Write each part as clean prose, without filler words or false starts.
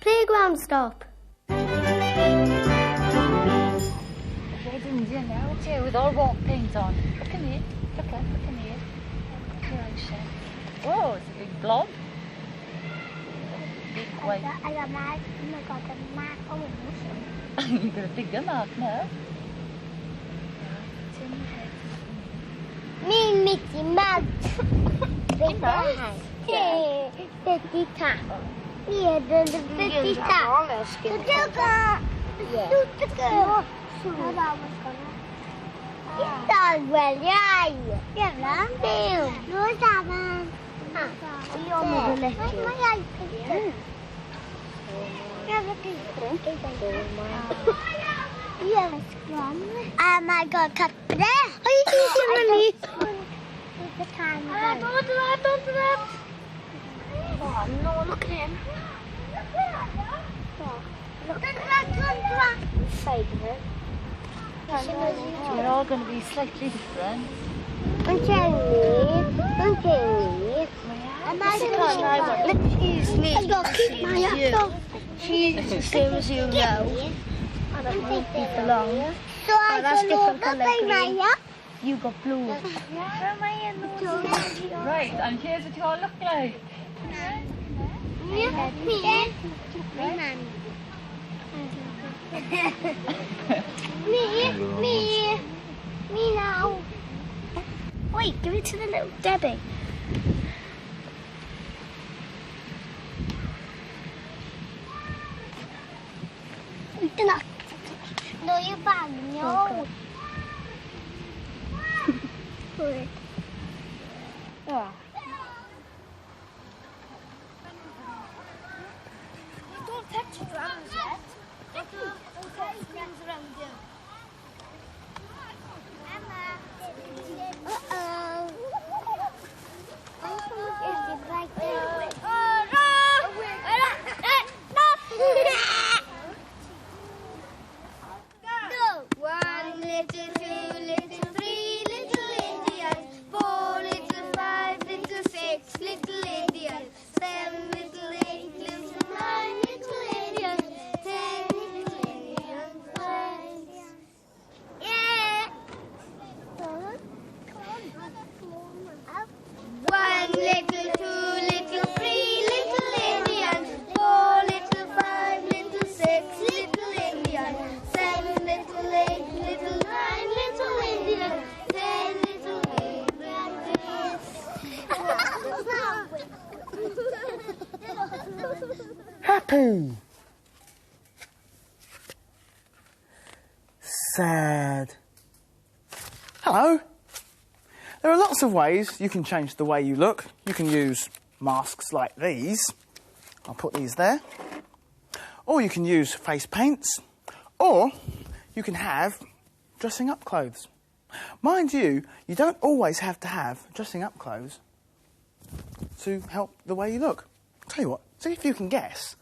playground stop. Red Indian now, too, with all walk paint on. Look in here. Look in here. Oh, it's a big blob. Big white. I got mad. Oh my god, the mark. Oh, You've got a bigger mark now. Me, Mickey Mouse. Big Mouse. Yeah. The guitar. Yeah, the guitar. The guitar. Yeah. The guitar. Guitar, well, yeah. Yeah, love you. No, Simon. You're my Yes, oh my god, cut there. Are you teaching me? The time. Don't do that. Oh no, look at him. Look at that. Side of it. You're all going to be slightly different. Don't tell me. Excuse me. I got keep my up. She's the same as you now. And I've moved people along. So I that's can different look colour at my green. up. You got blue. Right, and here's what you all look like. Me now. Wait, give it to the little Debbie. No, you bag, no. Oh. Don't touch your drums yet. Happy. Sad. Hello. There are lots of ways you can change the way you look. You can use masks like these. I'll put these there. Or you can use face paints. Or you can have dressing up clothes. Mind you, you don't always have to have dressing up clothes to help the way you look. Tell you what, see if you can guess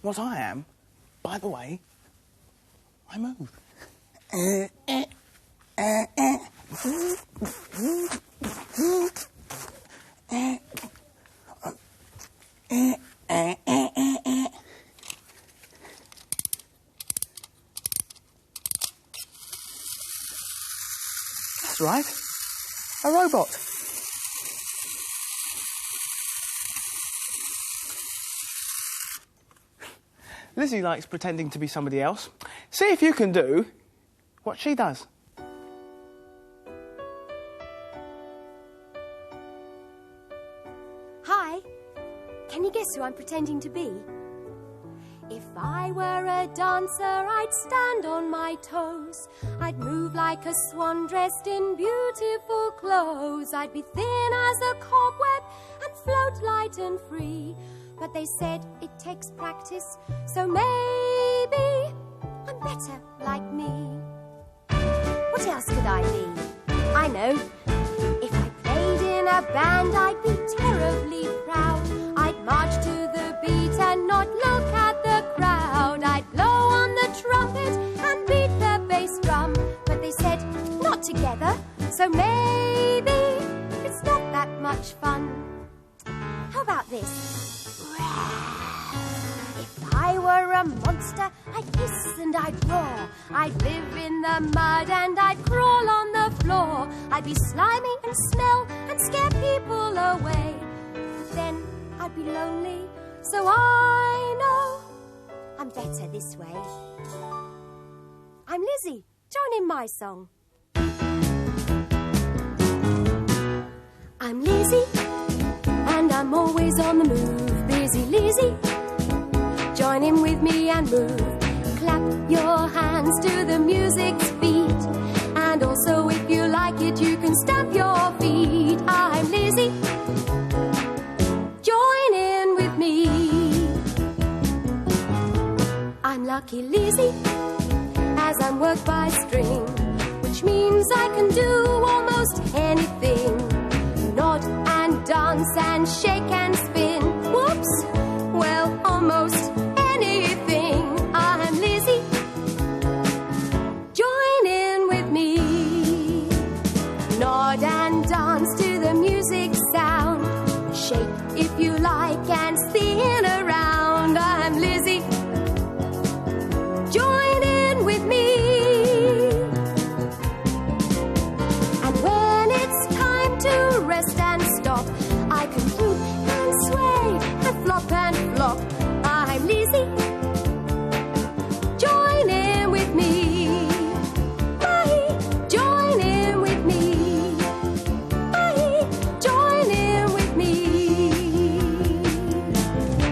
what I am by the way I move. That's right, a robot. Lizzie likes pretending to be somebody else. See if you can do what she does. Hi. Can you guess who I'm pretending to be? If I were a dancer, I'd stand on my toes. I'd move like a swan dressed in beautiful clothes. I'd be thin as a cobweb and float light and free. But they said it takes practice, so maybe I'm better like me. What else could I be? I know. If I played in a band, I'd be terribly proud. I'd march to the beat and not look at the crowd. I'd blow on the trumpet and beat the bass drum. But they said, not together, so maybe it's not that much fun. How about this? and I'd roar. I'd live in the mud and I'd crawl on the floor. I'd be slimy and smell and scare people away. But then I'd be lonely, so I know I'm better this way. I'm Lizzie. Join in my song. I'm Lizzie, and I'm always on the move. Busy Lizzie, join in with me and move. Clap your hands to the music's beat, and also if you like it you can stamp your feet. I'm Lizzie, join in with me. I'm Lucky Lizzie, as I'm worked by string, which means I can do almost anything. Nod and dance and shake and spin. Whoops! Well, almost anything. I'm Lizzie. Join in with me. Nod and dance to the music sound. Shake if you like and spin around. I'm Lizzie. Join in with me. And when it's time to rest and stop, I can droop and sway and flop and flop. I'm Lizzie. Join in with me. Bye. Join in with me. Bye. Join in with me.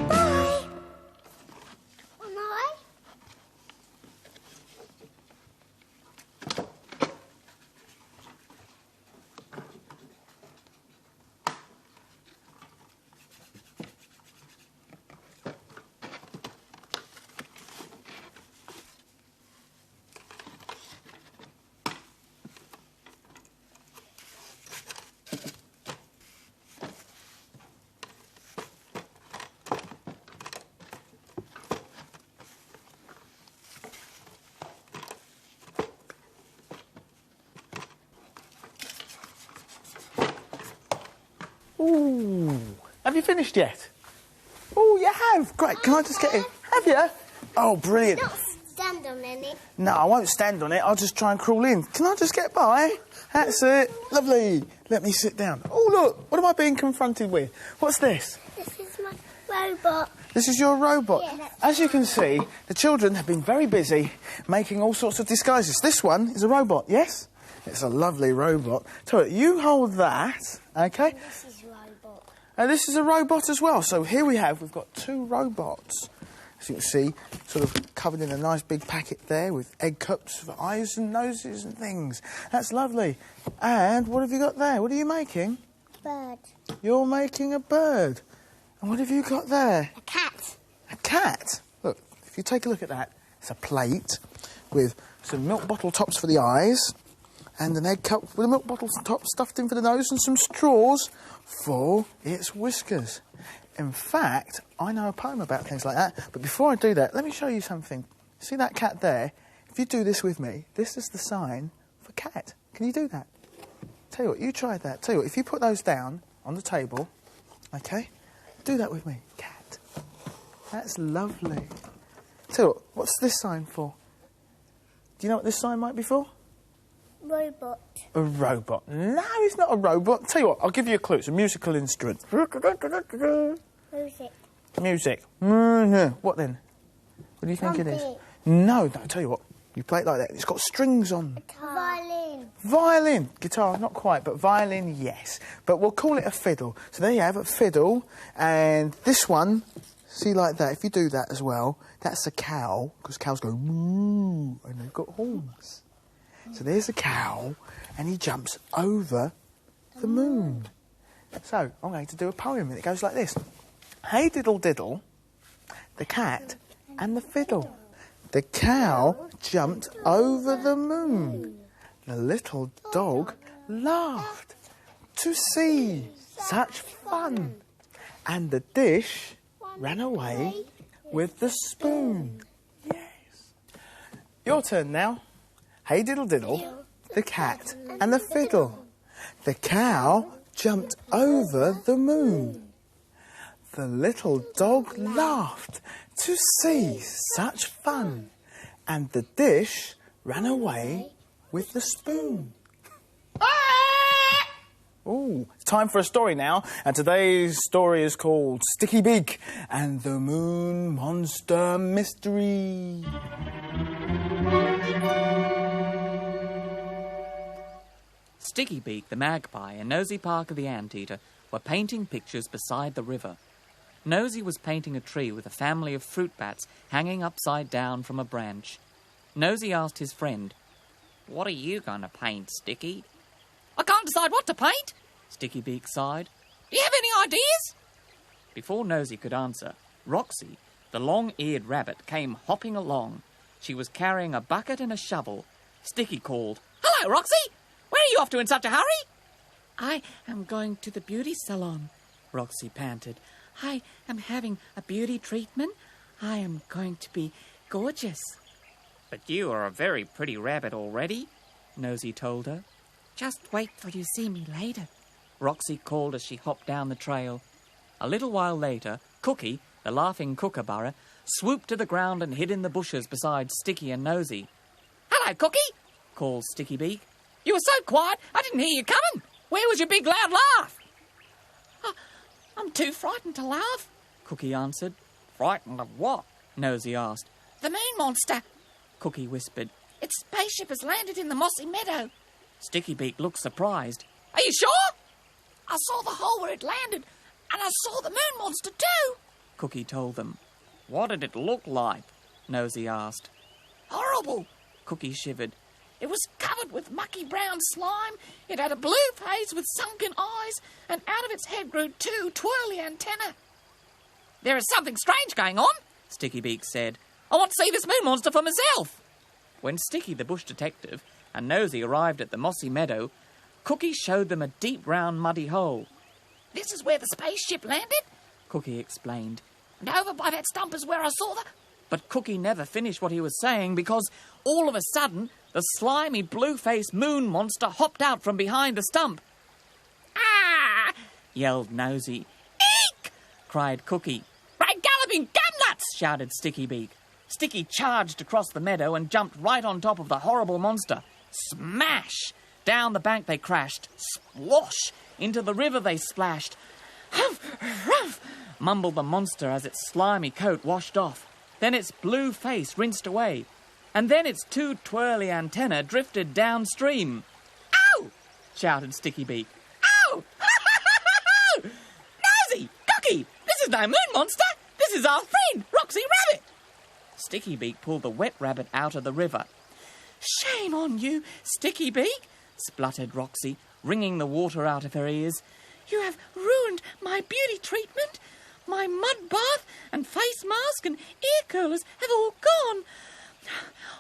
Bye. Am I? Ooh, have you finished yet? Oh, you have. Great. Can I just get in? Have you? Oh, brilliant. Don't stand on any. No, I won't stand on it. I'll just try and crawl in. Can I just get by? That's it. Lovely. Let me sit down. Oh, look. What am I being confronted with? What's this? This is my robot. This is your robot. Yes. As you can see, the children have been very busy making all sorts of disguises. This one is a robot, yes? It's a lovely robot. So you hold that, OK? This is robot. And this is a robot as well. So here we've got two robots. As you can see, sort of covered in a nice big packet there with egg cups for eyes and noses and things. That's lovely. And what have you got there? What are you making? Bird. You're making a bird. And what have you got there? A cat. A cat? Look, if you take a look at that, it's a plate with some milk bottle tops for the eyes and an egg cup with a milk bottle top stuffed in for the nose and some straws for its whiskers. In fact, I know a poem about things like that, but before I do that, let me show you something. See that cat there? If you do this with me, this is the sign for cat. Can you do that? Tell you what, you try that. Tell you what, if you put those down on the table, OK? Do that with me. Cat. That's lovely. Tell you what, what's this sign for? Do you know what this sign might be for? Robot. A robot. No, it's not a robot. Tell you what, I'll give you a clue. It's a musical instrument. Music. Music. What then? What do you think it is? Trumpet. No, I'll tell you what. You play it like that. It's got strings on. Violin. Violin. Guitar, not quite, but violin, yes. But we'll call it a fiddle. So there you have a fiddle. And this one, see like that, if you do that as well, that's a cow, because cows go moo, and they've got horns. So there's a cow, and he jumps over the moon. So I'm going to do a poem, and it goes like this. Hey diddle diddle, the cat and the fiddle. The cow jumped over the moon. The little dog laughed to see such fun. And the dish ran away with the spoon. Yes. Your turn now. Hey diddle diddle, the cat and the fiddle. The cow jumped over the moon. The little dog laughed to see such fun. and the dish ran away with the spoon. Oh, it's time for a story now, and today's story is called Sticky Beak and the Moon Monster Mystery. Sticky Beak the magpie and Nosy Parker the anteater were painting pictures beside the river. Nosy was painting a tree with a family of fruit bats hanging upside down from a branch. Nosy asked his friend, "What are you going to paint, Sticky?" "I can't decide what to paint," Sticky Beak sighed. "Do you have any ideas?" Before Nosy could answer, Roxy, the long-eared rabbit, came hopping along. She was carrying a bucket and a shovel. Sticky called, "Hello, Roxy! Where are you off to in such a hurry?" "I am going to the beauty salon," Roxy panted. "I am having a beauty treatment. I am going to be gorgeous." "But you are a very pretty rabbit already," Nosy told her. "Just wait till you see me later," Roxy called as she hopped down the trail. A little while later, Cookie, the laughing kookaburra, swooped to the ground and hid in the bushes beside Sticky and Nosy. "Hello, Cookie," called Sticky Beak. "You were so quiet, I didn't hear you coming. Where was your big loud laugh?" "I'm too frightened to laugh," Cookie answered. "Frightened of what?" Nosy asked. "The moon monster," Cookie whispered. "Its spaceship has landed in the mossy meadow." Sticky Beak looked surprised. "Are you sure?" "I saw the hole where it landed, and I saw the moon monster too," Cookie told them. "What did it look like?" Nosy asked. "Horrible," Cookie shivered. "It was covered with mucky brown slime, it had a blue face with sunken eyes, and out of its head grew 2 twirly antennae." "There is something strange going on," Sticky Beak said. "I want to see this moon monster for myself." When Sticky the bush detective and Nosy arrived at the mossy meadow, Cookie showed them a deep round muddy hole. "This is where the spaceship landed," Cookie explained. "And over by that stump is where I saw the—" But Cookie never finished what he was saying because all of a sudden the slimy blue-faced moon monster hopped out from behind the stump. "Ah!" yelled Nosy. "Eek!" cried Cookie. "Great galloping gumnuts!" shouted Sticky Beak. Sticky charged across the meadow and jumped right on top of the horrible monster. Smash! Down the bank they crashed. Splosh! Into the river they splashed. "Huff! Ruff!" mumbled the monster as its slimy coat washed off. Then its blue face rinsed away. And then its 2 twirly antennae drifted downstream. "Ow!" shouted Sticky Beak. "Ow! Nosy! Cookie! This is no moon monster! This is our friend, Roxy Rabbit!" Sticky Beak pulled the wet rabbit out of the river. "Shame on you, Sticky Beak!" spluttered Roxy, wringing the water out of her ears. "You have ruined my beauty treatment. My mud bath and face mask and ear curlers have all gone.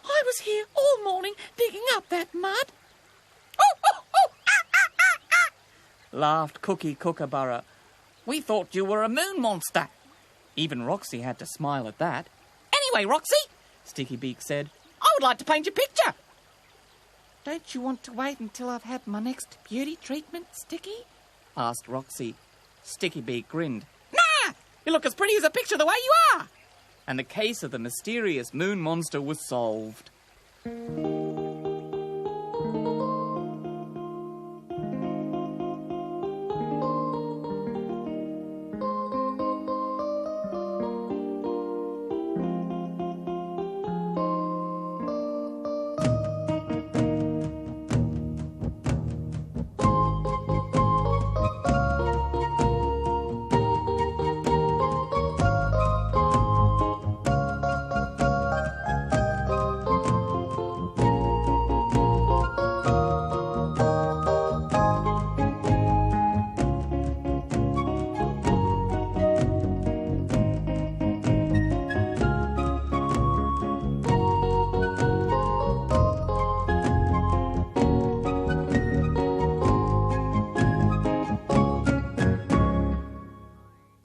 I was here all morning digging up that mud." "Oh, oh, oh, ah, ah, ah, ah," laughed Cookie Kookaburra. "We thought you were a moon monster." Even Roxy had to smile at that. "Anyway, Roxy," Sticky Beak said, "I would like to paint your picture." "Don't you want to wait until I've had my next beauty treatment, Sticky?" asked Roxy. Sticky Beak grinned. "Nah! You look as pretty as a picture the way you are!" And the case of the mysterious moon monster was solved.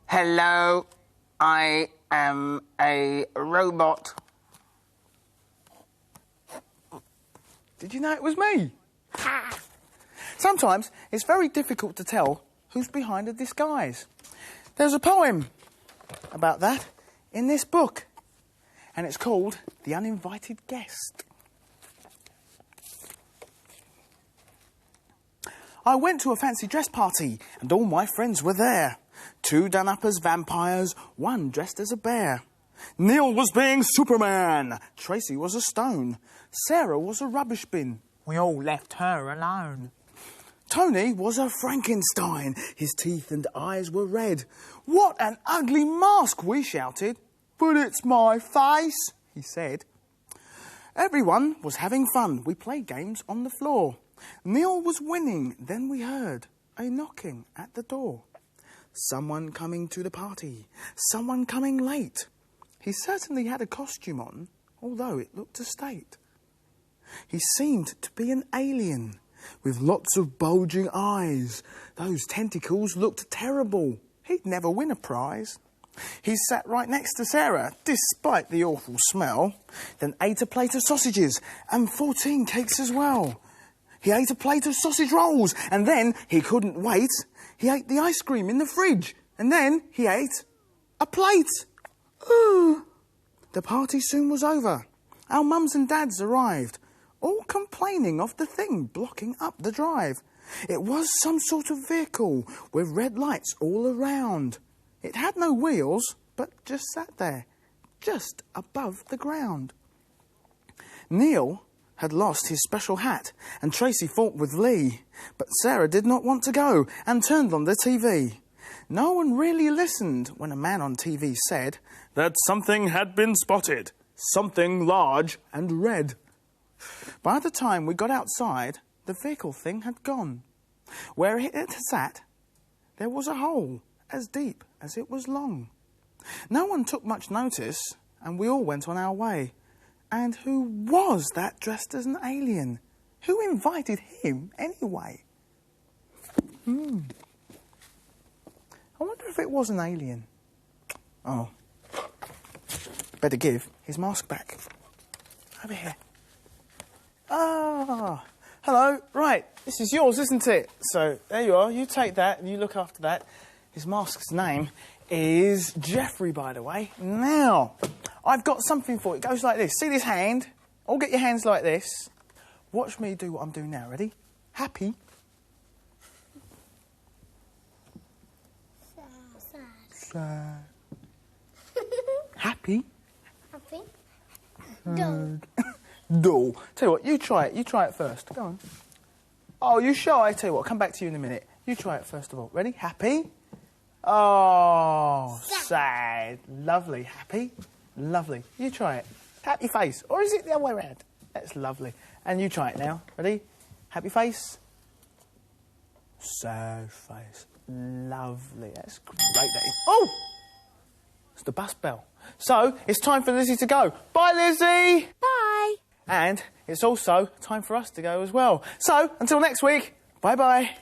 Hello, I am a robot. Did you know it was me? Sometimes it's very difficult to tell who's behind a disguise. There's a poem about that in this book. and it's called The Uninvited Guest. I went to a fancy dress party, and all my friends were there. 2 done-up as vampires, 1 dressed as a bear. Neil was being Superman. Tracy was a stone. Sarah was a rubbish bin. We all left her alone. Tony was a Frankenstein. His teeth and eyes were red. What an ugly mask, we shouted. But it's my face, he said. Everyone was having fun. We played games on the floor. Neil was winning. Then we heard a knocking at the door. Someone coming to the party. Someone coming late. He certainly had a costume on, although it looked a state. He seemed to be an alien, with lots of bulging eyes. Those tentacles looked terrible. He'd never win a prize. He sat right next to Sarah, despite the awful smell, then ate a plate of sausages and 14 cakes as well. He ate a plate of sausage rolls, and then he couldn't wait. He ate the ice cream in the fridge, and then he ate a plate. The party soon was over. Our mums and dads arrived, all complaining of the thing blocking up the drive. It was some sort of vehicle with red lights all around. It had no wheels, but just sat there, just above the ground. Neil had lost his special hat, and Tracy fought with Lee, but Sarah did not want to go and turned on the TV. No one really listened when a man on TV said that something had been spotted, something large and red. By the time we got outside, the vehicle thing had gone. Where it had sat, there was a hole as deep as it was long. No one took much notice, and we all went on our way. And who was that dressed as an alien? Who invited him anyway? I wonder if it was an alien. Oh. Better give his mask back. Over here. Ah, hello. Right, this is yours, isn't it? So, there you are. You take that and you look after that. His mask's name is Jeffrey, by the way. Now, I've got something for you. It goes like this. See this hand? All get your hands like this. Watch me do what I'm doing now. Ready? Happy. Sad. Happy. Happy. Dull. Tell you what, you try it. You try it first. Go on. Oh, you shy? Tell you what, I'll come back to you in a minute. You try it first of all. Ready? Happy. Oh, sad. Lovely. Happy. Lovely. You try it. Happy face. Or is it the other way around? That's lovely. And you try it now. Ready? Happy face. Sad face. Lovely. That's great. That is. Oh! It's the bus bell. So, it's time for Lizzie to go. Bye, Lizzie! Bye. And it's also time for us to go as well. So, until next week, bye-bye.